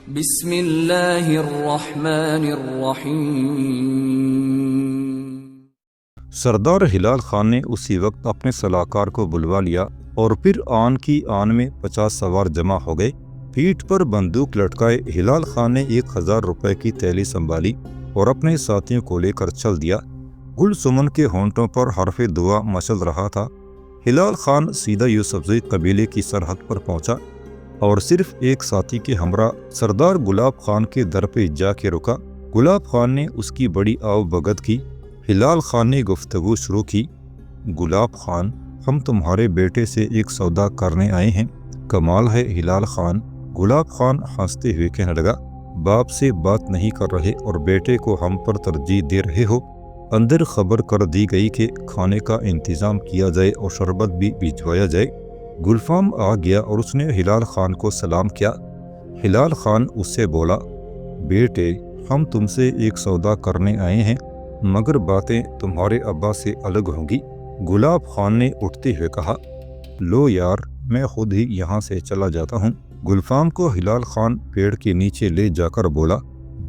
بسم اللہ الرحمن الرحیم۔ سردار ہلال خان نے اسی وقت اپنے صلاحکار کو بلوا لیا اور پھر آن کی آن میں 50 سوار جمع ہو گئے۔ پیٹھ پر بندوق لٹکائے ہلال خان نے 1000 روپے کی تھیلی سنبھالی اور اپنے ساتھیوں کو لے کر چل دیا۔ گل سمن کے ہونٹوں پر حرف دعا مچل رہا تھا۔ ہلال خان سیدھا یوسفزئی قبیلے کی سرحد پر پہنچا اور صرف ایک ساتھی کے ہمراہ سردار گلاب خان کے در پہ جا کے رکا۔ گلاب خان نے اس کی بڑی آؤ بھگت کی۔ ہلال خان نے گفتگو شروع کی۔ گلاب خان، ہم تمہارے بیٹے سے ایک سودا کرنے آئے ہیں۔ کمال ہے ہلال خان، گلاب خان ہنستے ہوئے کہنے لگا، باپ سے بات نہیں کر رہے اور بیٹے کو ہم پر ترجیح دے رہے ہو۔ اندر خبر کر دی گئی کہ کھانے کا انتظام کیا جائے اور شربت بھی بھجوایا جائے۔ گلفام آ گیا اور اس نے ہلال خان کو سلام کیا۔ ہلال خان اس سے بولا، بیٹے، ہم تم سے ایک سودا کرنے آئے ہیں مگر باتیں تمہارے ابا سے الگ ہوں گی۔ گلاب خان نے اٹھتے ہوئے کہا، لو یار، میں خود ہی یہاں سے چلا جاتا ہوں۔ گلفام کو ہلال خان پیڑ کے نیچے لے جا کر بولا،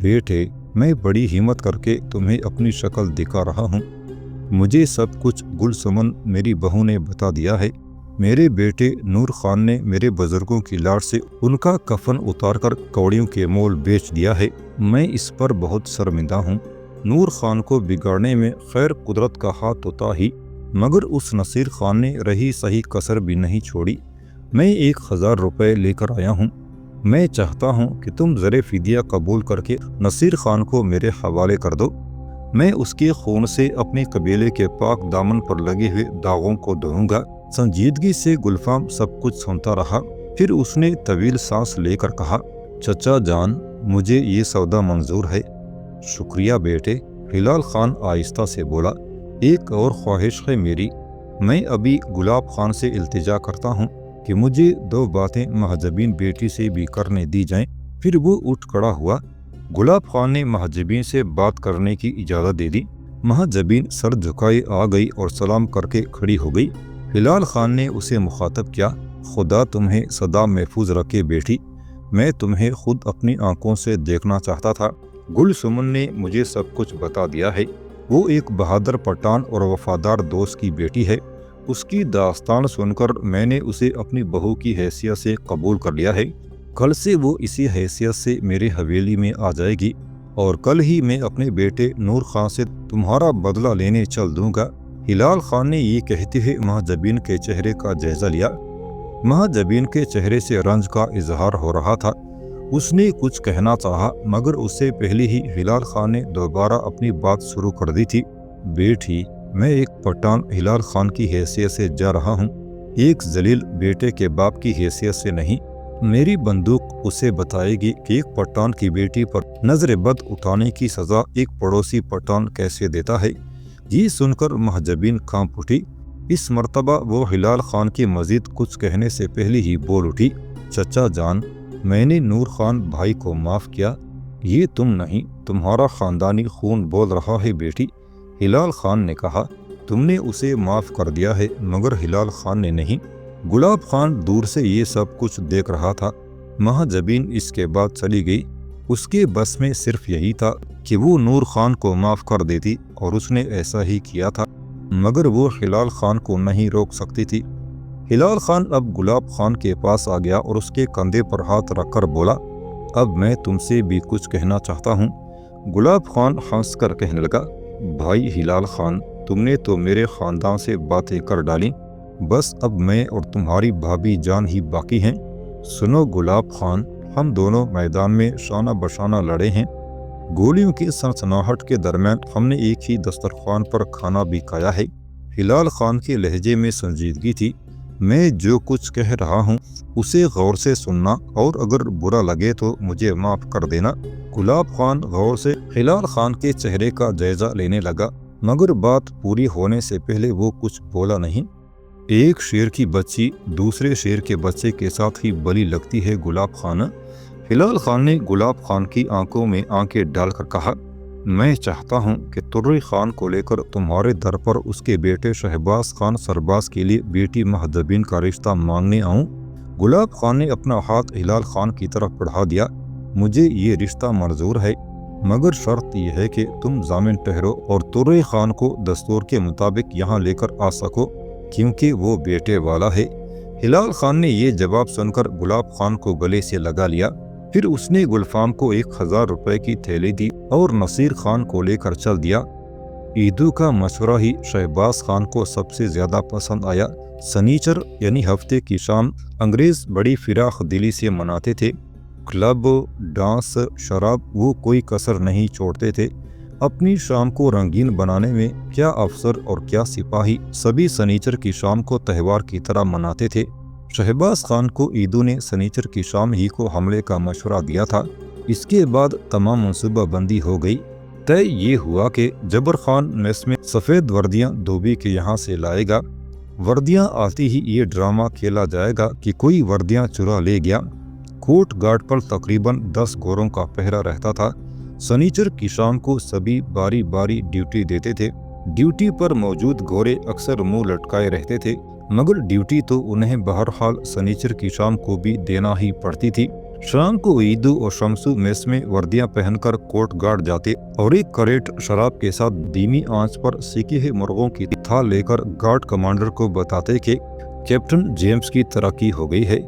بیٹے، میں بڑی ہمت کر کے تمہیں اپنی شکل دکھا رہا ہوں۔ مجھے سب کچھ گل سمن میری بہو نے بتا دیا ہے۔ میرے بیٹے نور خان نے میرے بزرگوں کی لاٹ سے ان کا کفن اتار کر کوڑیوں کے مول بیچ دیا ہے۔ میں اس پر بہت شرمندہ ہوں۔ نور خان کو بگاڑنے میں خیر قدرت کا ہاتھ ہوتا ہی، مگر اس نصیر خان نے رہی صحیح کسر بھی نہیں چھوڑی۔ میں 1000 روپے لے کر آیا ہوں۔ میں چاہتا ہوں کہ تم زر فدیہ قبول کر کے نصیر خان کو میرے حوالے کر دو۔ میں اس کے خون سے اپنے قبیلے کے پاک دامن پر لگے ہوئے داغوں کو دھوؤں گا۔ سنجیدگی سے گلفام سب کچھ سنتا رہا، پھر اس نے طویل سانس لے کر کہا، چچا جان، مجھے یہ سودا منظور ہے۔ شکریہ بیٹے، ہلال خان آہستہ سے بولا، ایک اور خواہش ہے میری۔ میں ابھی گلاب خان سے التجا کرتا ہوں کہ مجھے 2 باتیں مہاجبین بیٹی سے بھی کرنے دی جائیں۔ پھر وہ اٹھ کھڑا ہوا۔ گلاب خان نے مہاجبین سے بات کرنے کی اجازت دے دی۔ مہاجبین سر جھکائے آ گئی اور سلام کر کے کھڑی ہو گئی۔ ہلال خان نے اسے مخاطب کیا، خدا تمہیں سدا محفوظ رکھے بیٹی، میں تمہیں خود اپنی آنکھوں سے دیکھنا چاہتا تھا۔ گل سمن نے مجھے سب کچھ بتا دیا ہے۔ وہ ایک بہادر پٹھان اور وفادار دوست کی بیٹی ہے۔ اس کی داستان سن کر میں نے اسے اپنی بہو کی حیثیت سے قبول کر لیا ہے۔ کل سے وہ اسی حیثیت سے میرے حویلی میں آ جائے گی اور کل ہی میں اپنے بیٹے نور خان سے تمہارا بدلہ لینے چل دوں گا۔ ہلال خان نے یہ کہتے ہوئے مہاجبین کے چہرے کا جائزہ لیا۔ مہاجبین کے چہرے سے رنج کا اظہار ہو رہا تھا۔ اس نے کچھ کہنا چاہا مگر اس سے پہلے ہی ہلال خان نے دوبارہ اپنی بات شروع کر دی تھی۔ بیٹی، میں ایک پٹھان ہلال خان کی حیثیت سے جا رہا ہوں، ایک ذلیل بیٹے کے باپ کی حیثیت سے نہیں۔ میری بندوق اسے بتائے گی کہ ایک پٹھان کی بیٹی پر نظر بد اٹھانے کی سزا ایک پڑوسی پٹھان کیسے دیتا ہے۔ یہ سن کر مہاجبین کانپ اٹھی۔ اس مرتبہ وہ ہلال خان کی مزید کچھ کہنے سے پہلے ہی بول اٹھی، چچا جان، میں نے نور خان بھائی کو معاف کیا، یہ تم نہیں، تمہارا خاندانی خون بول رہا ہے بیٹی۔ ہلال خان نے کہا، تم نے اسے معاف کر دیا ہے مگر ہلال خان نے نہیں۔ گلاب خان دور سے یہ سب کچھ دیکھ رہا تھا۔ مہاجبین اس کے بعد چلی گئی۔ اس کے بس میں صرف یہی تھا کہ وہ نور خان کو معاف کر دیتی اور اس نے ایسا ہی کیا تھا، مگر وہ ہلال خان کو نہیں روک سکتی تھی۔ ہلال خان اب گلاب خان کے پاس آ گیا اور اس کے کندھے پر ہاتھ رکھ کر بولا، اب میں تم سے بھی کچھ کہنا چاہتا ہوں۔ گلاب خان ہنس کر کہنے لگا، بھائی ہلال خان، تم نے تو میرے خاندان سے باتیں کر ڈالیں، بس اب میں اور تمہاری بھابھی جان ہی باقی ہیں۔ سنو گلاب خان، ہم دونوں میدان میں شانہ بشانہ لڑے ہیں۔ گولیوں کی سنسناہٹ کے درمیان ہم نے ایک ہی دسترخوان پر کھانا بھی کھایا ہے۔ ہلال خان کے لہجے میں سنجیدگی تھی۔ میں جو کچھ کہہ رہا ہوں اسے غور سے سننا اور اگر برا لگے تو مجھے معاف کر دینا۔ گلاب خان غور سے ہلال خان کے چہرے کا جائزہ لینے لگا مگر بات پوری ہونے سے پہلے وہ کچھ بولا نہیں۔ ایک شیر کی بچی دوسرے شیر کے بچے کے ساتھ ہی بلی لگتی ہے گلاب خان۔ ہلال خان نے گلاب خان کی آنکھوں میں آنکھیں ڈال کر کہا، میں چاہتا ہوں کہ ترری خان کو لے کر تمہارے در پر اس کے بیٹے شہباز خان سرباز کے لیے بیٹی مہاجبین کا رشتہ مانگنے آؤں۔ گلاب خان نے اپنا ہاتھ ہلال خان کی طرف بڑھا دیا۔ مجھے یہ رشتہ منظور ہے، مگر شرط یہ ہے کہ تم ضامن ٹھہرو اور ترے خان کو دستور کے مطابق یہاں لے کر آ سکو، کیونکہ وہ بیٹے والا ہے۔ ہلال خان نے یہ جواب سن کر گلاب خان کو گلے سے لگا لیا۔ پھر اس نے گلفام کو 1000 روپے کی تھیلی دی اور نصیر خان کو لے کر چل دیا۔ عیدو کا مشورہ ہی شہباز خان کو سب سے زیادہ پسند آیا۔ سنیچر یعنی ہفتے کی شام انگریز بڑی فراخ دلی سے مناتے تھے۔ کلب، ڈانس، شراب، وہ کوئی کسر نہیں چھوڑتے تھے۔ اپنی شام کو رنگین بنانے میں کیا افسر اور کیا سپاہی سبھی سنیچر کی شام کو تہوار کی طرح مناتے تھے۔ شہباز خان کو عیدو نے سنیچر کی شام ہی کو حملے کا مشورہ دیا تھا۔ اس کے بعد تمام منصوبہ بندی ہو گئی۔ طے یہ ہوا کہ جبر خان میس میں سفید وردیاں دھوبی کے یہاں سے لائے گا۔ وردیاں آتی ہی یہ ڈرامہ کھیلا جائے گا کہ کوئی وردیاں چرا لے گیا۔ کوٹ گارڈ پر تقریباً 10 گوروں کا پہرا رہتا تھا۔ سنیچر کی شام کو سبھی باری باری ڈیوٹی دیتے تھے۔ ڈیوٹی پر موجود گورے اکثر منہ لٹکائے رہتے تھے، مگر ڈیوٹی تو انہیں بہرحال سنیچر کی شام کو بھی دینا ہی پڑتی تھی۔ شام کو عیدو اور شمسو میس میں وردیاں پہن کر کوٹ گارڈ جاتے اور ایک کریٹ شراب کے ساتھ دھیمی آنچ پر سیکے ہوئے مرغوں کی تھال لے کر گارڈ کمانڈر کو بتاتے کہ کیپٹن جیمز کی ترقی ہو گئی ہے۔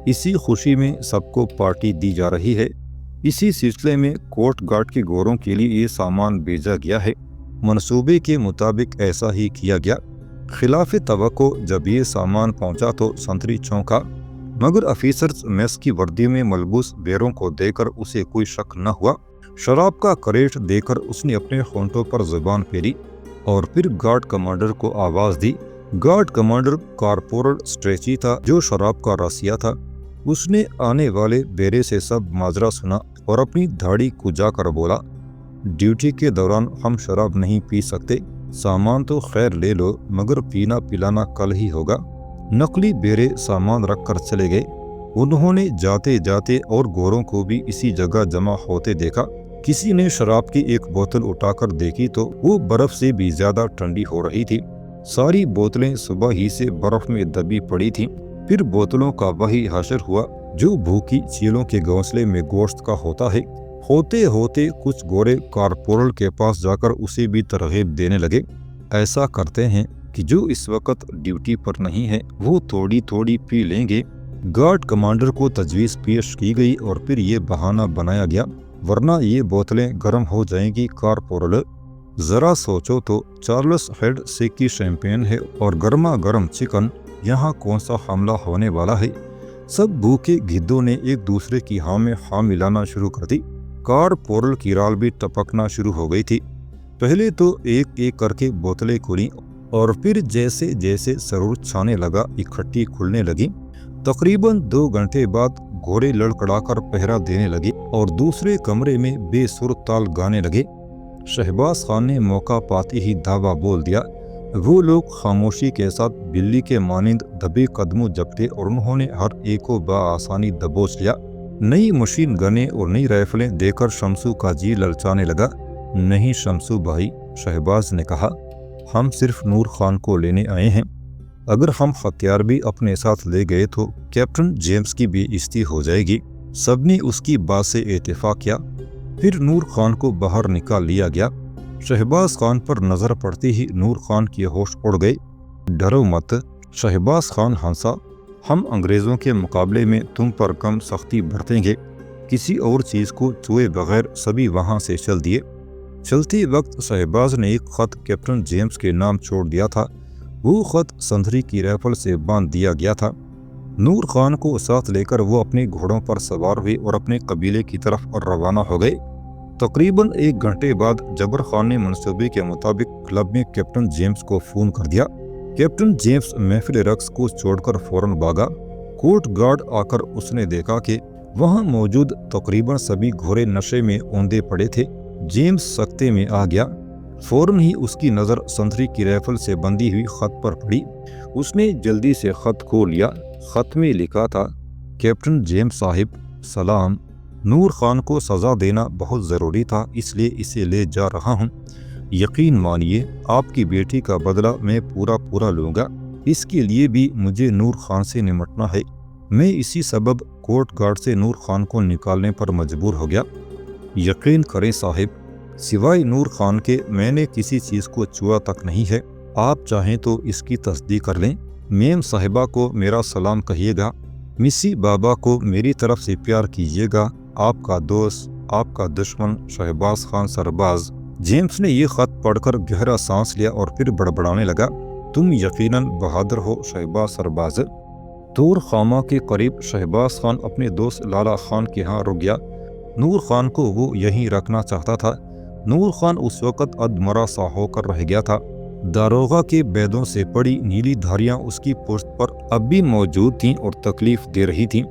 اسی خوشی میں سب کو پارٹی دی جا رہی ہے۔ اسی سلسلے میں کوٹ گارڈ کے گوروں کے لیے یہ سامان بھیجا گیا ہے۔ منصوبے کے مطابق ایسا ہی کیا گیا۔ خلاف توقع جب یہ سامان پہنچا تو سنتری چونکا، مگر افیسرز میس کی وردی میں ملبوس بیروں کو دے کر اسے کوئی شک نہ ہوا۔ شراب کا کریٹ دے کر اس نے اپنے ہونٹوں پر زبان پھیری اور پھر گارڈ کمانڈر کو آواز دی۔ گارڈ کمانڈر کارپورل اسٹریچی تھا جو شراب کا راسیہ تھا۔ اس نے آنے والے بیرے سے سب ماجرا سنا اور اپنی دھاڑی کھجا کر بولا، ڈیوٹی کے دوران ہم شراب نہیں پی سکتے، سامان تو خیر لے لو مگر پینا پلانا کل ہی ہوگا۔ نقلی بیرے سامان رکھ کر چلے گئے۔ انہوں نے جاتے جاتے اور گوروں کو بھی اسی جگہ جمع ہوتے دیکھا۔ کسی نے شراب کی ایک بوتل اٹھا کر دیکھی تو وہ برف سے بھی زیادہ ٹھنڈی ہو رہی تھی۔ ساری بوتلیں صبح ہی سے برف میں دبی پڑی تھیں۔ پھر بوتلوں کا وہی حشر ہوا جو بھوکی چیلوں کے گھونسلے میں گوشت کا ہوتا ہے۔ ہوتے ہوتے کچھ گورے کارپورل کے پاس جا کر اسے بھی ترغیب دینے لگے۔ ایسا کرتے ہیں کہ جو اس وقت ڈیوٹی پر نہیں ہے وہ تھوڑی تھوڑی پی لیں گے۔ گارڈ کمانڈر کو تجویز پیش کی گئی اور پھر یہ بہانہ بنایا گیا، ورنہ یہ بوتلیں گرم ہو جائیں گی کارپورل۔ ذرا سوچو تو، چارلس ہیڈ سیکی شیمپین ہے اور گرما گرم چکن، یہاں کون سا حملہ ہونے والا ہے؟ سب بھوکے گدھوں نے ایک دوسرے کی ہاں میں ہاں ملانا شروع کر دی۔ کارپورل کی رال بھی ٹپکنا شروع ہو گئی تھی۔ پہلے تو ایک ایک کر کے بوتلیں کھلیں اور پھر جیسے جیسے سرور چھانے لگا اکٹھی کھلنے لگی۔ تقریباً 2 گھنٹے بعد گھوڑے لڑکڑا کر پہرا دینے لگے اور دوسرے کمرے میں بے سر تال گانے لگے۔ شہباز خان نے موقع پاتے ہی دعویٰ بول دیا۔ وہ لوگ خاموشی کے ساتھ بلی کے مانند دبے قدموں جپٹے اور انہوں نے ہر ایک کو بآسانی دبوچ لیا۔ نئی مشین گنیں اور نئی رائفلیں دے کر شمسو کا جی للچانے لگا۔ نہیں شمسو بھائی، شہباز نے کہا، ہم صرف نور خان کو لینے آئے ہیں۔ اگر ہم ہتھیار بھی اپنے ساتھ لے گئے تو کیپٹن جیمز کی بے عزتی ہو جائے گی۔ سب نے اس کی بات سے اتفاق کیا۔ پھر نور خان کو باہر نکال لیا گیا۔ شہباز خان پر نظر پڑتے ہی نور خان کی ہوش اڑ گئے۔ ڈرو مت، شہباز خان ہنسا، ہم انگریزوں کے مقابلے میں تم پر کم سختی برتیں گے۔ کسی اور چیز کو چھوئے بغیر سبھی وہاں سے چل دیے۔ چلتے وقت شہباز نے ایک خط کیپٹن جیمز کے نام چھوڑ دیا تھا۔ وہ خط سنتری کی رائفل سے باندھ دیا گیا تھا۔ نور خان کو ساتھ لے کر وہ اپنے گھوڑوں پر سوار ہوئے اور اپنے قبیلے کی طرف روانہ ہو گئے۔ تقریباً 1 گھنٹے بعد جبر خان نے منصوبے کے مطابق کلب میں کیپٹن جیمز کو فون کر دیا۔ کیپٹن جیمز محفل رقص کو چھوڑ کر فوراً بھاگا۔ کوٹ گارڈ آ کر اس نے دیکھا کہ وہاں موجود تقریباً سبھی گھوڑے نشے میں اوندے پڑے تھے۔ جیمز سکتے میں آ گیا۔ فوراً ہی اس کی نظر سنتری کی رائفل سے بندھی ہوئی خط پر پڑی۔ اس نے جلدی سے خط کھول لیا۔ خط میں لکھا تھا، کیپٹن جیمز صاحب سلام، نور خان کو سزا دینا بہت ضروری تھا، اس لیے اسے لے جا رہا ہوں۔ یقین مانیے آپ کی بیٹی کا بدلہ میں پورا لوں گا۔ اس کے لیے بھی مجھے نور خان سے نمٹنا ہے۔ میں اسی سبب کوٹ گارڈ سے نور خان کو نکالنے پر مجبور ہو گیا۔ یقین کریں صاحب، سوائے نور خان کے میں نے کسی چیز کو چھوا تک نہیں ہے۔ آپ چاہیں تو اس کی تصدیق کر لیں۔ میم صاحبہ کو میرا سلام کہیے گا، مسی بابا کو میری طرف سے پیار کیجیے گا۔ آپ کا دوست، آپ کا دشمن شہباز خان سرباز۔ جیمز نے یہ خط پڑھ کر گہرا سانس لیا اور پھر بڑبڑانے لگا، تم یقیناً بہادر ہو شہباز سرباز۔ طور خامہ کے قریب شہباز خان اپنے دوست لالا خان کے ہاں رک گیا۔ نور خان کو وہ یہیں رکھنا چاہتا تھا۔ نور خان اس وقت ادمرا سا ہو کر رہ گیا تھا۔ داروغہ کے بیدوں سے پڑی نیلی دھاریاں اس کی پشت پر اب بھی موجود تھیں اور تکلیف دے رہی تھیں۔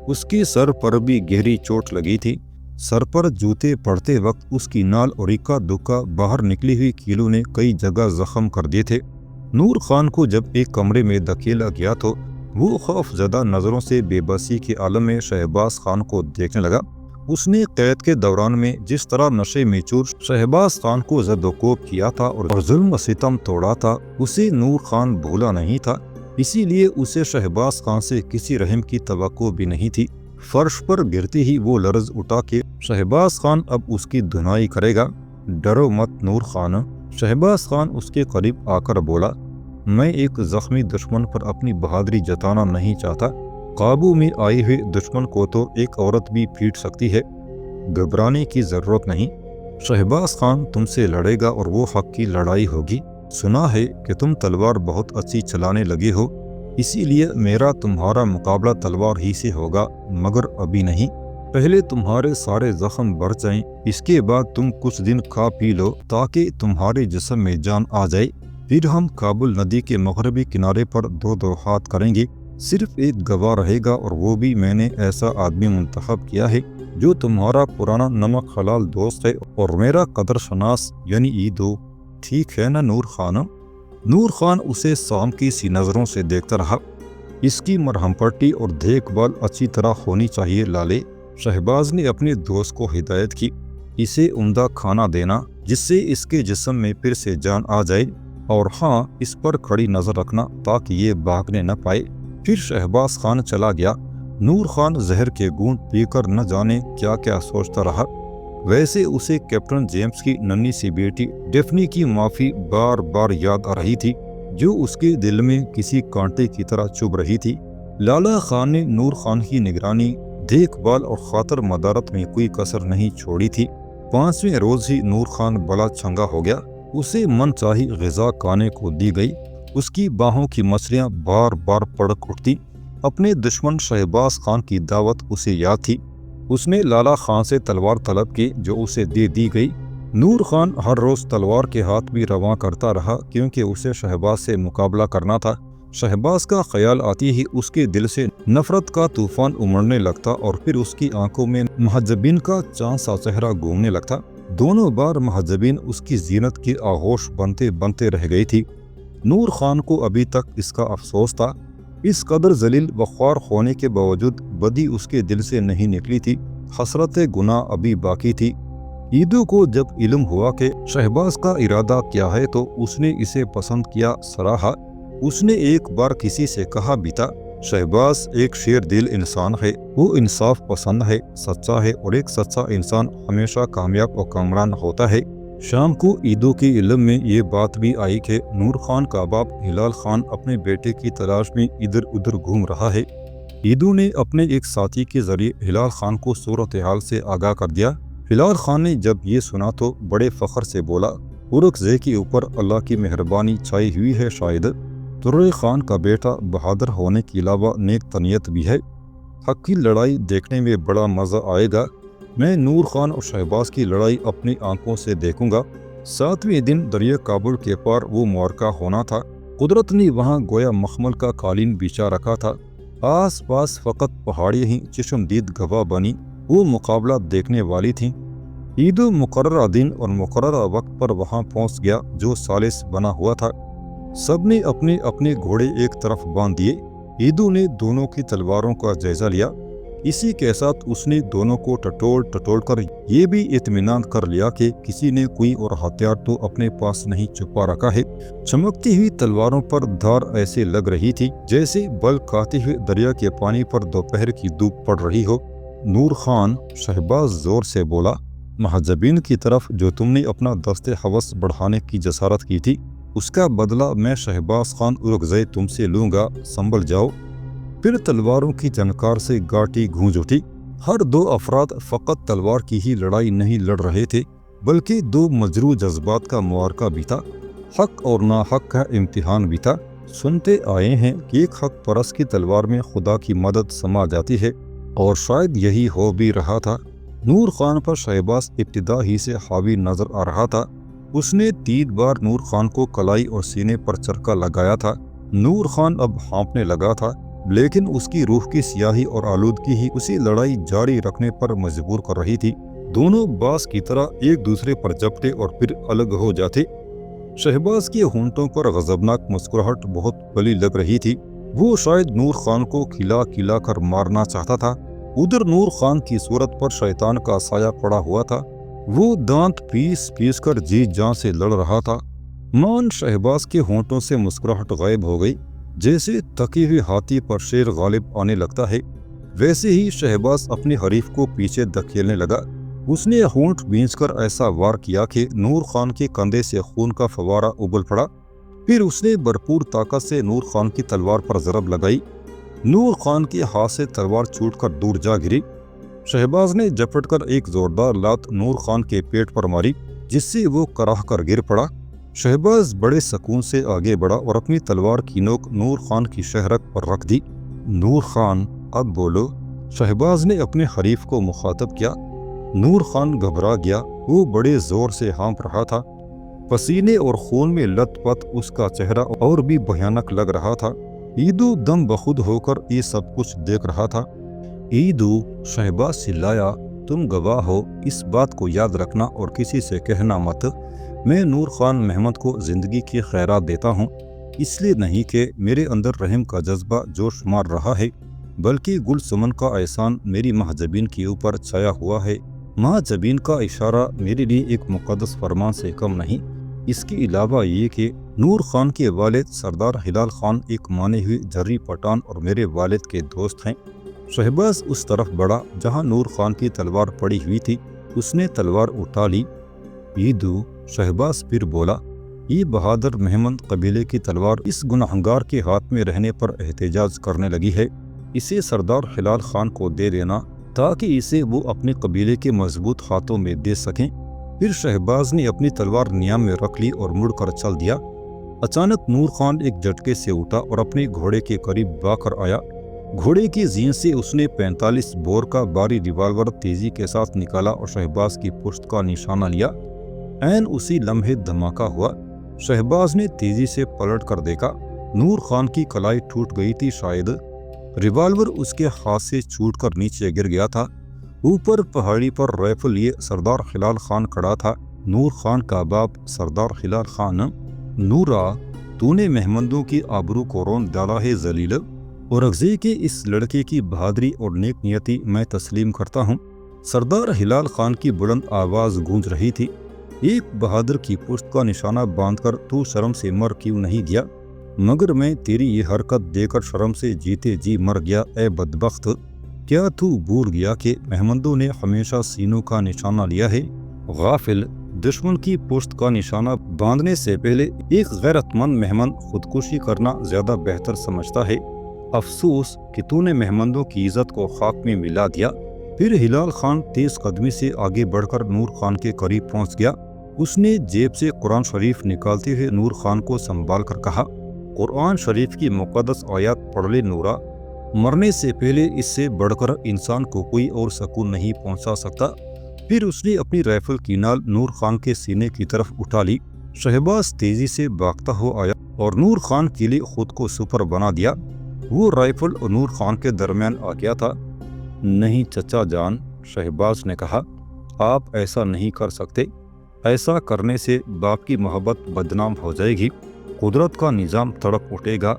اس کے سر پر بھی گہری چوٹ لگی تھی۔ سر پر جوتے پڑتے وقت اس کی نال اور اکا دکا باہر نکلی ہوئی کیلوں نے کئی جگہ زخم کر دیے تھے۔ نور خان کو جب ایک کمرے میں دھکیلا گیا تو وہ خوف زدہ نظروں سے بے بسی کے عالم میں شہباز خان کو دیکھنے لگا۔ اس نے قید کے دوران میں جس طرح نشے میں چور شہباز خان کو زد و کوب کیا تھا اور ظلم و ستم توڑا تھا، اسے نور خان بھولا نہیں تھا۔ اسی لیے اسے شہباز خان سے کسی رحم کی توقع بھی نہیں تھی۔ فرش پر گرتے ہی وہ لرز اٹھا کہ شہباز خان اب اس کی دھنائی کرے گا۔ ڈرو مت نور خان، شہباز خان اس کے قریب آ کر بولا، میں ایک زخمی دشمن پر اپنی بہادری جتانا نہیں چاہتا۔ قابو میں آئے ہوئے دشمن کو تو ایک عورت بھی پیٹ سکتی ہے، گھبرانے کی ضرورت نہیں۔ شہباز خان تم سے لڑے گا اور وہ حق کی لڑائی ہوگی۔ سنا ہے کہ تم تلوار بہت اچھی چلانے لگے ہو، اسی لیے میرا تمہارا مقابلہ تلوار ہی سے ہوگا، مگر ابھی نہیں۔ پہلے تمہارے سارے زخم بڑھ جائیں، اس کے بعد تم کچھ دن کھا پی لو تاکہ تمہارے جسم میں جان آ جائے، پھر ہم کابل ندی کے مغربی کنارے پر دو ہاتھ کریں گے۔ صرف ایک گواہ رہے گا اور وہ بھی میں نے ایسا آدمی منتخب کیا ہے جو تمہارا پرانا نمک حلال دوست ہے اور میرا قدر شناس یعنی ایدو۔ ٹھیک ہے نا نور خان؟ نور خان اسے سام کی سی نظروں سے دیکھتا رہا۔ اس کی مرہم پٹی اور دیکھ بھال اچھی طرح ہونی چاہیے لالے۔ شہباز نے اپنے دوست کو ہدایت کی، اسے عمدہ کھانا دینا جس سے اس کے جسم میں پھر سے جان آ جائے، اور ہاں اس پر کڑی نظر رکھنا تاکہ یہ بھاگنے نہ پائے۔ پھر شہباز خان چلا گیا۔ نور خان زہر کے گھونٹ پی کر نہ جانے کیا کیا سوچتا رہا۔ ویسے اسے کیپٹن جیمز کی ننھی سی بیٹی ڈیفنی کی معافی بار بار یاد آ رہی تھی، جو اس کے دل میں کسی کانٹے کی طرح چبھ رہی تھی۔ لالا خان نے نور خان کی نگرانی، دیکھ بھال اور خاطر مدارت میں کوئی کسر نہیں چھوڑی تھی۔ 5ویں روز ہی نور خان بلا چنگا ہو گیا۔ اسے من چاہی غذا کھانے کو دی گئی۔ اس کی باہوں کی مچھلیاں بار بار پڑک اٹھتی۔ اپنے دشمن شہباز خان کی دعوت اسے یاد تھی۔ اس نے لالا خان سے تلوار طلب کی جو اسے دے دی گئی۔ نور خان ہر روز تلوار کے ہاتھ بھی رواں کرتا رہا کیونکہ اسے شہباز سے مقابلہ کرنا تھا۔ شہباز کا خیال آتی ہی اس کے دل سے نفرت کا طوفان امڑنے لگتا اور پھر اس کی آنکھوں میں محجبین کا چاند سا چہرہ گھومنے لگتا۔ دونوں بار محجبین اس کی زینت کی آغوش بنتے بنتے رہ گئی تھی۔ نور خان کو ابھی تک اس کا افسوس تھا۔ اس قدر ذلیل و خوار ہونے کے باوجود بدی اس کے دل سے نہیں نکلی تھی، حسرت گناہ ابھی باقی تھی۔ ایدو کو جب علم ہوا کہ شہباز کا ارادہ کیا ہے تو اس نے اسے پسند کیا، سراہا۔ اس نے ایک بار کسی سے کہا بھی تھا، شہباز ایک شیر دل انسان ہے، وہ انصاف پسند ہے، سچا ہے، اور ایک سچا انسان ہمیشہ کامیاب اور کامران ہوتا ہے۔ شام کو ایدو کے علم میں یہ بات بھی آئی کہ نور خان کا باپ ہلال خان اپنے بیٹے کی تلاش میں ادھر ادھر گھوم رہا ہے۔ ایدو نے اپنے ایک ساتھی کے ذریعے ہلال خان کو صورتحال سے آگاہ کر دیا۔ ہلال خان نے جب یہ سنا تو بڑے فخر سے بولا، اورکزے کے اوپر اللہ کی مہربانی چھائی ہوئی ہے شاید۔ ترے خان کا بیٹا بہادر ہونے کے علاوہ نیک تنیت بھی ہے۔ حق کی لڑائی دیکھنے میں بڑا مزہ آئے گا۔ میں نور خان اور شہباز کی لڑائی اپنی آنکھوں سے دیکھوں گا۔ 7ویں دن دریا کابل کے پار وہ معرکہ ہونا تھا۔ قدرت نے وہاں گویا مخمل کا قالین بچھا رکھا تھا۔ آس پاس فقط پہاڑیاں ہی چشمدید گواہ بنی وہ مقابلہ دیکھنے والی تھیں۔ ایدو مقررہ دن اور مقررہ وقت پر وہاں پہنچ گیا جو ثالث بنا ہوا تھا۔ سب نے اپنے اپنے گھوڑے ایک طرف باندھ دیے۔ ایدو نے دونوں کی تلواروں کا جائزہ لیا۔ اسی کے ساتھ اس نے دونوں کو ٹٹول کر یہ بھی اطمینان کر لیا کہ کسی نے کوئی اور ہتھیار تو اپنے پاس نہیں چھپا رکھا ہے۔ چمکتی ہوئی تلواروں پر دھار ایسے لگ رہی تھی جیسے بل کھاتے ہوئے دریا کے پانی پر دوپہر کی دھوپ پڑ رہی ہو۔ نور خان، شہباز زور سے بولا، مہذبین کی طرف جو تم نے اپنا دست ہوس بڑھانے کی جسارت کی تھی، اس کا بدلہ میں شہباز خان ارغزے تم سے لوں گا، سنبھل جاؤ۔ پھر تلواروں کی جھنکار سے گاٹی گونج اٹھی۔ ہر دو افراد فقط تلوار کی ہی لڑائی نہیں لڑ رہے تھے بلکہ دو مجروح جذبات کا معرکہ بھی تھا، حق اور ناحق کا امتحان بھی تھا۔ سنتے آئے ہیں کہ ایک حق پرست کی تلوار میں خدا کی مدد سما جاتی ہے، اور شاید یہی ہو بھی رہا تھا۔ نور خان پر شہباز ابتدا ہی سے حاوی نظر آ رہا تھا۔ اس نے 3 بار نور خان کو کلائی اور سینے پر چرکا لگایا تھا۔ نور خان اب ہانپنے لگا تھا، لیکن اس کی روح کی سیاہی اور آلودگی ہی اسی لڑائی جاری رکھنے پر مجبور کر رہی تھی۔ دونوں باز کی طرح ایک دوسرے پر جھپٹے اور پھر الگ ہو جاتے۔ شہباز کے ہونٹوں پر غضبناک مسکراہٹ بہت بلی لگ رہی تھی۔ وہ شاید نور خان کو کھلا کھلا کر مارنا چاہتا تھا۔ ادھر نور خان کی صورت پر شیطان کا سایہ پڑا ہوا تھا۔ وہ دانت پیس پیس کر جی جان سے لڑ رہا تھا۔ مان شہباز کے ہونٹوں سے مسکراہٹ غائب ہو گئی، جیسے تکی ہوئے ہاتھی پر شیر غالب آنے لگتا ہے۔ ویسے ہی شہباز اپنے حریف کو پیچھے دھکیلنے لگا۔ اس نے ہونٹ بھینچ کر ایسا وار کیا کہ نور خان کے کندھے سے خون کا فوارہ ابل پڑا۔ پھر اس نے بھرپور طاقت سے نور خان کی تلوار پر ضرب لگائی۔ نور خان کے ہاتھ سے تلوار چھوٹ کر دور جا گری۔ شہباز نے جھپٹ کر ایک زوردار لات نور خان کے پیٹ پر ماری، جس سے وہ کراہ کر گر پڑا۔ شہباز بڑے سکون سے آگے بڑھا اور اپنی تلوار کی نوک نور خان کی شہرک پر رکھ دی۔ نور خان، اب بولو، شہباز نے اپنے حریف کو مخاطب کیا۔ نور خان گھبرا گیا۔ وہ بڑے زور سے ہانپ رہا تھا۔ پسینے اور خون میں لت پت اس کا چہرہ اور بھی بھیانک لگ رہا تھا۔ ایدو دم بخود ہو کر یہ سب کچھ دیکھ رہا تھا۔ ایدو، شہباز چلایا، تم گواہ ہو، اس بات کو یاد رکھنا اور کسی سے کہنا مت۔ میں نور خان محمد کو زندگی کی خیرات دیتا ہوں، اس لیے نہیں کہ میرے اندر رحم کا جذبہ جوش مار رہا ہے، بلکہ گل سمن کا احسان میری مہجبین کے اوپر چھایا ہوا ہے۔ مہجبین کا اشارہ میرے لیے ایک مقدس فرمان سے کم نہیں۔ اس کے علاوہ یہ کہ نور خان کے والد سردار ہلال خان ایک مانے ہوئے جری پٹھان اور میرے والد کے دوست ہیں۔ شہباز اس طرف بڑھا جہاں نور خان کی تلوار پڑی ہوئی تھی۔ اس نے تلوار اٹھا لی۔ ایدو، شہباز پھر بولا، یہ بہادر محمد قبیلے کی تلوار اس گنہگار کے ہاتھ میں رہنے پر احتجاج کرنے لگی ہے۔ اسے سردار ہلال خان کو دے دینا تاکہ اسے وہ اپنے قبیلے کے مضبوط ہاتھوں میں دے سکیں۔ پھر شہباز نے اپنی تلوار نیام میں رکھ لی اور مڑ کر چل دیا۔ اچانک نور خان ایک جھٹکے سے اٹھا اور اپنے گھوڑے کے قریب بھاگ کر آیا۔ گھوڑے کی زین سے اس نے 45 بور کا بھاری ریوالور تیزی کے ساتھ نکالا اور شہباز کی پشت کا نشانہ لیا۔ عین اسی لمحے دھماکہ ہوا۔ شہباز نے تیزی سے پلٹ کر دیکھا۔ نور خان کی کلائی ٹوٹ گئی تھی شاید۔ ریوالور اس کے ہاتھ سے چھوٹ کر نیچے گر گیا تھا۔ اوپر پہاڑی پر رائفل لیے سردار ہلال خان کھڑا تھا۔ نور خان کا باپ سردار ہلال خان، نورا، تو نے محمدوں کی آبرو کو رون ڈالا ہے ذلیل۔ اورغزے کے اس لڑکے کی بہادری اور نیک نیتی میں تسلیم کرتا ہوں۔ سردار ہلال خان کی بلند آواز گونج رہی تھی۔ ایک بہادر کی پشت کا نشانہ باندھ کر تو شرم سے مر کیوں نہیں گیا؟ مگر میں تیری یہ حرکت دے کر شرم سے جیتے جی مر گیا اے بدبخت۔ کیا تو بھول گیا کہ محمدوں نے ہمیشہ سینوں کا نشانہ لیا ہے؟ غافل، دشمن کی پشت کا نشانہ باندھنے سے پہلے ایک غیرت مند محمد خودکشی کرنا زیادہ بہتر سمجھتا ہے۔ افسوس کہ تو نے محمدوں کی عزت کو خاک میں ملا دیا۔ پھر ہلال خان تیز قدمی سے آگے بڑھ کر نور خان کے قریب پہنچ گیا۔ اس نے جیب سے قرآن شریف نکالتے ہوئے نور خان کو سنبھال کر کہا، قرآن شریف کی مقدس آیات پڑھ لے نورا، مرنے سے پہلے اس سے بڑھ کر انسان کو کوئی اور سکون نہیں پہنچا سکتا۔ پھر اس نے اپنی رائفل کی نال نور خان کے سینے کی طرف اٹھا لی۔ شہباز تیزی سے بھاگتا ہوا آیا اور نور خان کے لیے خود کو سپر بنا دیا۔ وہ رائفل اور نور خان کے درمیان آ گیا تھا۔ نہیں چچا جان، شہباز نے کہا، آپ ایسا نہیں کر سکتے۔ ایسا کرنے سے باپ کی محبت بدنام ہو جائے گی، قدرت کا نظام تڑپ اٹھے گا۔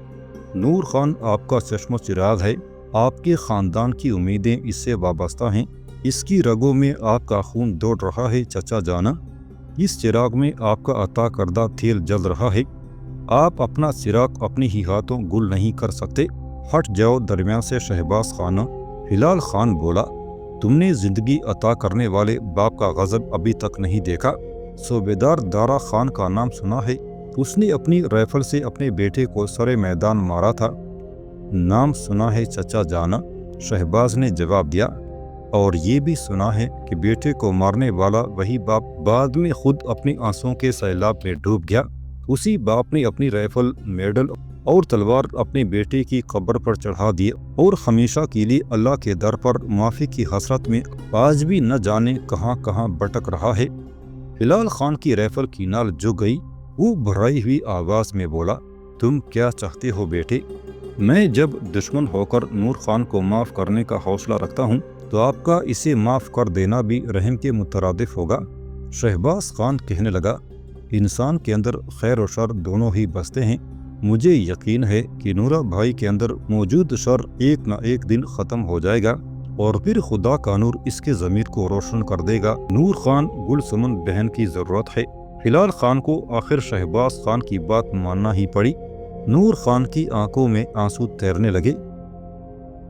نور خان آپ کا چشم و چراغ ہے، آپ کے خاندان کی امیدیں اس سے وابستہ ہیں، اس کی رگوں میں آپ کا خون دوڑ رہا ہے چچا جانا، اس چراغ میں آپ کا عطا کردہ تیل جل رہا ہے، آپ اپنا چراغ اپنے ہی ہاتھوں گل نہیں کر سکتے، ہٹ جاؤ درمیان سے شہباز خانہ۔ ہلال خان بولا، تم نے زندگی عطا کرنے والے باپ کا غضب ابھی تک نہیں دیکھا؟ صوبیدار دارا خان کا نام سنا ہے؟ اس نے اپنی رائفل سے اپنے بیٹے کو سرے میدان مارا تھا۔ نام سنا ہے چچا جانا، شہباز نے جواب دیا، اور یہ بھی سنا ہے کہ بیٹے کو مارنے والا وہی باپ بعد میں خود اپنے آنسوؤں کے سیلاب میں ڈوب گیا۔ اسی باپ نے اپنی رائفل، میڈل اور تلوار اپنے بیٹے کی قبر پر چڑھا دی اور ہمیشہ کے لیے اللہ کے در پر معافی کی حسرت میں آج بھی نہ جانے کہاں کہاں بھٹک رہا ہے۔ ہلال خان کی رائفل کی نال جھک گئی، وہ بھرائی ہوئی آواز میں بولا، تم کیا چاہتے ہو بیٹے؟ میں جب دشمن ہو کر نور خان کو معاف کرنے کا حوصلہ رکھتا ہوں تو آپ کا اسے معاف کر دینا بھی رحم کے مترادف ہوگا۔ شہباز خان کہنے لگا، انسان کے اندر خیر و شر دونوں ہی بستے ہیں، مجھے یقین ہے کہ نورا بھائی کے اندر موجود شر ایک نہ ایک دن ختم ہو جائے گا اور پھر خدا کا نور اس کے ضمیر کو روشن کر دے گا۔ نور خان گلسمن بہن کی ضرورت ہے۔ ہلال خان کو آخر شہباز خان کی بات ماننا ہی پڑی۔ نور خان کی آنکھوں میں آنسو تیرنے لگے۔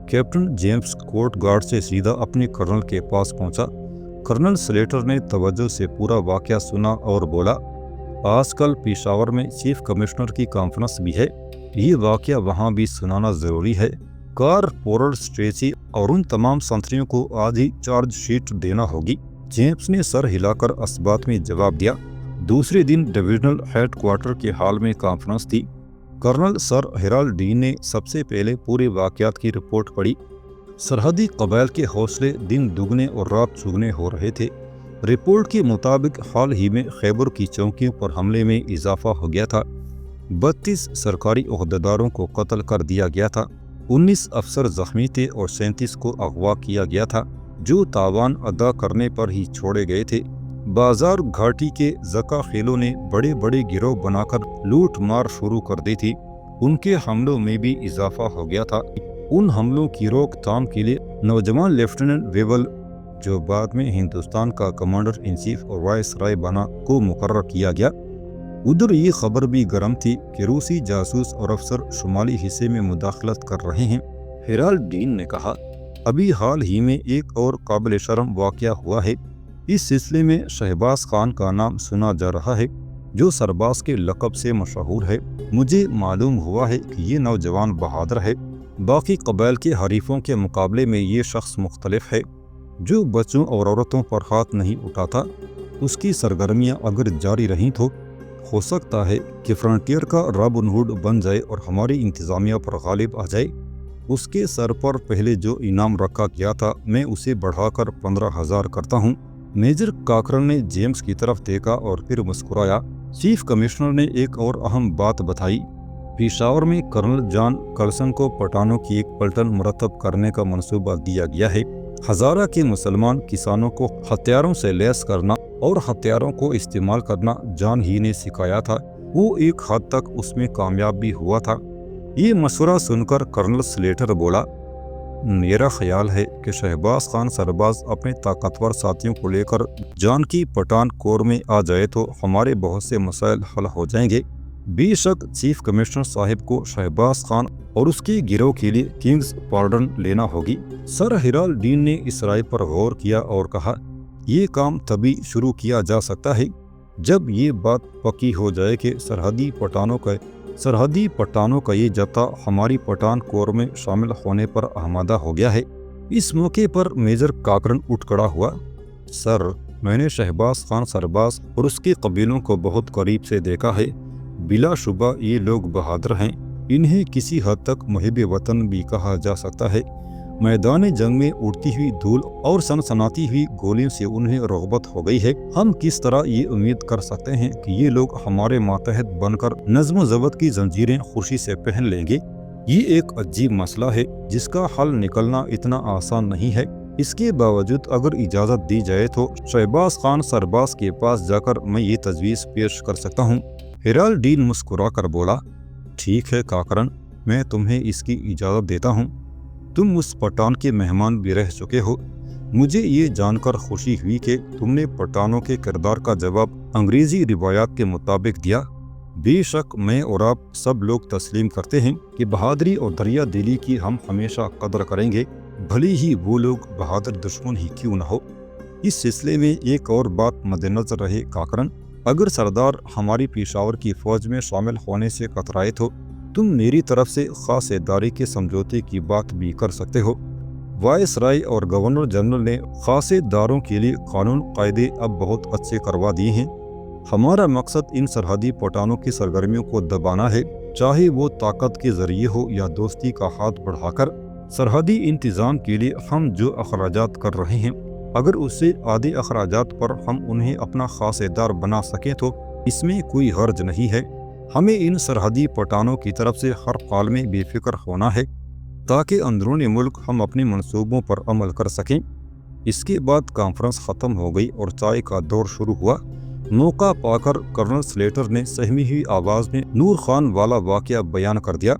کیپٹن جیمز کوٹ گارڈ سے سیدھا اپنے کرنل کے پاس پہنچا۔ کرنل سلیٹر نے توجہ سے پورا واقعہ سنا اور بولا، آج کل پشاور میں چیف کمشنر کی کانفرنس بھی ہے، یہ واقعہ وہاں بھی سنانا ضروری ہے۔ کارپورل سٹریچی اور ان تمام سنتریوں کو آج ہی چارج شیٹ دینا ہوگی۔ جیمز نے سر ہلا کر اسبات میں جواب دیا۔ دوسرے دن ڈویژنل ہیڈ کوارٹر کے ہال میں کانفرنس تھی۔ کرنل سر ہیرالڈ ڈین نے سب سے پہلے پورے واقعات کی رپورٹ پڑھی۔ سرحدی قبائل کے حوصلے دن دگنے اور رات چگنے ہو رہے تھے۔ رپورٹ کے مطابق حال ہی میں خیبر کی چوکیوں پر حملے میں اضافہ ہو گیا تھا۔ 32 سرکاری عہدیداروں کو قتل کر دیا گیا تھا، 19 افسر زخمی تھے اور 37 کو اغوا کیا گیا تھا جو تاوان ادا کرنے پر ہی چھوڑے گئے تھے۔ بازار گھاٹی کے زکا خیلوں نے بڑے بڑے گروہ بنا کر لوٹ مار شروع کر دی تھی، ان کے حملوں میں بھی اضافہ ہو گیا تھا۔ ان حملوں کی روک تھام کے لیے نوجوان لیفٹیننٹ ویول، جو بعد میں ہندوستان کا کمانڈر ان چیف اور وائس رائے بنا، کو مقرر کیا گیا۔ ادھر یہ خبر بھی گرم تھی کہ روسی جاسوس اور افسر شمالی حصے میں مداخلت کر رہے ہیں۔ ہیرالڈ ڈین نے کہا، ابھی حال ہی میں ایک اور قابل شرم واقعہ ہوا ہے۔ اس سلسلے میں شہباز خان کا نام سنا جا رہا ہے، جو سرباز کے لقب سے مشہور ہے۔ مجھے معلوم ہوا ہے کہ یہ نوجوان بہادر ہے، باقی قبائل کے حریفوں کے مقابلے میں یہ شخص مختلف ہے، جو بچوں اور عورتوں پر ہاتھ نہیں اٹھاتا۔ اس کی سرگرمیاں اگر جاری رہیں تو ہو سکتا ہے کہ فرنٹیئر کا رابن ہوڈ بن جائے اور ہماری انتظامیہ پر غالب آ جائے۔ اس کے سر پر پہلے جو انعام رکھا گیا تھا میں اسے بڑھا کر 15,000 کرتا ہوں۔ میجر کاکرن نے جیمز کی طرف دیکھا اور پھر مسکرایا۔ چیف کمشنر نے ایک اور اہم بات بتائی، پشاور میں کرنل جان کلسن کو پٹھانوں کی ایک پلٹن مرتب کرنے کا منصوبہ دیا گیا ہے۔ ہزارہ کے مسلمان کسانوں کو ہتھیاروں سے لیس کرنا اور ہتھیاروں کو استعمال کرنا جان ہی نے سکھایا تھا، وہ ایک حد تک اس میں کامیاب بھی ہوا تھا۔ یہ مشورہ سن کر کرنل سلیٹر بولا، میرا خیال ہے کہ شہباز خان سرباز اپنے طاقتور ساتھیوں کو لے کر جان کی پٹھان کور میں آ جائے تو ہمارے بہت سے مسائل حل ہو جائیں گے۔ بے شک چیف کمشنر صاحب کو شہباز خان اور اس کے گروہ کے لیے کنگز پارڈن لینا ہوگی۔ سر ہیرالڈ ڈین نے اس رائے پر غور کیا اور کہا، یہ کام تبھی شروع کیا جا سکتا ہے جب یہ بات پکی ہو جائے کہ سرحدی پٹھانوں کا یہ جتھا ہماری پٹھان کور میں شامل ہونے پر آمادہ ہو گیا ہے۔ اس موقع پر میجر کاکرن اٹھ کھڑا ہوا، سر، میں نے شہباز خان سرباز اور اس کے قبیلوں کو بہت قریب سے دیکھا ہے، بلا شبہ یہ لوگ بہادر ہیں، انہیں کسی حد تک محب وطن بھی کہا جا سکتا ہے۔ میدان جنگ میں اڑتی ہوئی دھول اور سنسناتی ہوئی گولیوں سے انہیں رغبت ہو گئی ہے۔ ہم کس طرح یہ امید کر سکتے ہیں کہ یہ لوگ ہمارے ماتحت بن کر نظم و ضبط کی زنجیریں خوشی سے پہن لیں گے؟ یہ ایک عجیب مسئلہ ہے جس کا حل نکلنا اتنا آسان نہیں ہے۔ اس کے باوجود اگر اجازت دی جائے تو شہباز خان سرباز کے پاس جا کر میں یہ تجویز پیش کر سکتا ہوں۔ ہیرالڈ ڈین مسکرا کر بولا، ٹھیک ہے کاکرن، میں تمہیں اس کی اجازت دیتا ہوں، تم اس پٹھان کے مہمان بھی رہ چکے ہو۔ مجھے یہ جان کر خوشی ہوئی کہ تم نے پٹھانوں کے کردار کا جواب انگریزی روایات کے مطابق دیا۔ بے شک میں اور آپ سب لوگ تسلیم کرتے ہیں کہ بہادری اور دریا دلی کی ہم ہمیشہ قدر کریں گے، بھلی ہی وہ لوگ بہادر دشمن ہی کیوں نہ ہو۔ اس سلسلے میں ایک اور بات مد نظر رہے کاکرن، اگر سردار ہماری پشاور کی فوج میں شامل ہونے سے کترائے تو تم میری طرف سے خاص داری کے سمجھوتے کی بات بھی کر سکتے ہو۔ وائس رائے اور گورنر جنرل نے خاص داروں کے لیے قانون قاعدے اب بہت اچھے کروا دیے ہیں۔ ہمارا مقصد ان سرحدی پٹھانوں کی سرگرمیوں کو دبانا ہے، چاہے وہ طاقت کے ذریعے ہو یا دوستی کا ہاتھ بڑھا کر۔ سرحدی انتظام کے لیے ہم جو اخراجات کر رہے ہیں، اگر اس سے آدھے اخراجات پر ہم انہیں اپنا خاص دار بنا سکیں تو اس میں کوئی حرج نہیں ہے۔ ہمیں ان سرحدی پٹھانوں کی طرف سے ہر حال میں بے فکر ہونا ہے تاکہ اندرون ملک ہم اپنے منصوبوں پر عمل کر سکیں۔ اس کے بعد کانفرنس ختم ہو گئی اور چائے کا دور شروع ہوا۔ موقع پا کر کرنل سلیٹر نے سہمی ہوئی آواز میں نور خان والا واقعہ بیان کر دیا۔